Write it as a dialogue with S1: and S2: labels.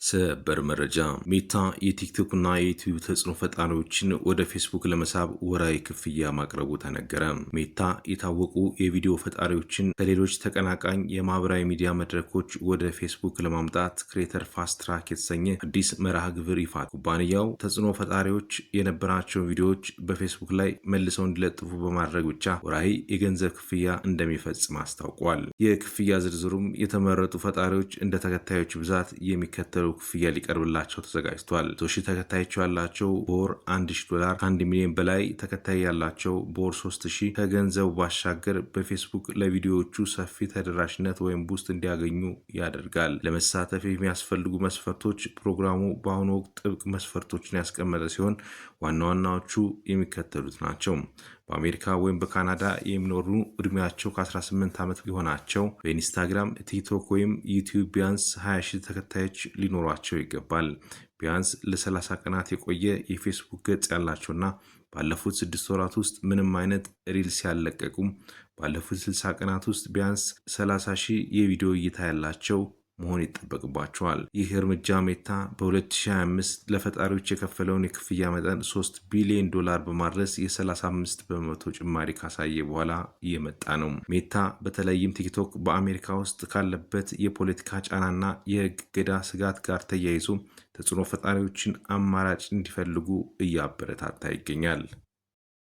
S1: ሰበር መረጃ ሜታ የቲክቶክ እና የዩቲዩብ ተጽዕኖ ፈጣሪዎችን ወደ ፌስቡክ ለመሳብ ወራዊ ክፍያ ማቅረቡ ተነገረ። ሜታ የታወቁ የቪዲዮ ፈጣሪዎችን ከሌሎች ተቀናቃኝ የማህበራዊ ሚዲያ መድረኮች ወደ ፌስቡክ ለማምጣት ክሬተር ፋስት ትራክ የተሰኘ አዲስ መርሃ ግብር ይፋ። ኩባንያው ተጽዕኖ ፈጣሪዎች የነበራቸውን ቪዲዮዎች በፌስቡክ ላይ መልሰው እንዲለጥፉ በማድረግ ብቻ ወራዊ የገንዘብ ክፍያ እንደሚፈጽም አስታውቋል። የክፍያ ዝርዝሩም የተመረጡ ፈጣሪዎች እንደ ተከታዮች ብዛት የሚከተሉ ክፍያ ሊቀርብላቸው ተዘጋጅቷል። 1,000 ተከታዮች ያላቸው በወር $1,000፣ ከ1 ሚሊዮን በላይ ተከታይ ያላቸው በወር $3,000። ከገንዘቡ ባሻገር በፌስቡክ ለቪዲዮዎቹ ሰፊ ተደራሽነት ወይም ቡስት እንዲያገኙ ያደርጋል። ለመሳተፍ የሚያስፈልጉ መስፈርቶች ፕሮግራሙ በአሁኑ ወቅት ጥብቅ መስፈርቶችን ያስቀመጠ ሲሆን ዋና ዋናዎቹ የሚከተሉት ናቸው። በአሜሪካ ወይም በካናዳ የሚኖሩ እድሜያቸው ከ18 ዓመት የሆናቸው በኢንስታግራም፣ ቲክቶክ ወይም ዩቲዩብ ቢያንስ 20,000 ተከታዮች ሊኖሯቸው ይገባል። ቢያንስ ለ30 ቀናት የቆየ የፌስቡክ ገጽ ያላቸውና ባለፉት 6 ወራት ውስጥ ምንም አይነት ሪልስ ያለቀቁም ባለፉት 60 ቀናት ውስጥ ቢያንስ 30,000 የቪዲዮ እይታ ያላቸው መሆን ይጠበቅባቸዋል። ይህ እርምጃ ሜታ በ2025 ለፈጣሪዎች የከፈለውን የክፍያ መጠን $3 ቢሊዮን በማድረስ የ35 በመቶ ጭማሪ ካሳየ በኋላ እየመጣ ነው። ሜታ በተለይም ቲክቶክ በአሜሪካ ውስጥ ካለበት የፖለቲካ ጫናና የሕግ እገዳ ስጋት ጋር ተያይዞ ተጽዕኖ ፈጣሪዎችን አማራጭ እንዲፈልጉ እያበረታታ ይገኛል።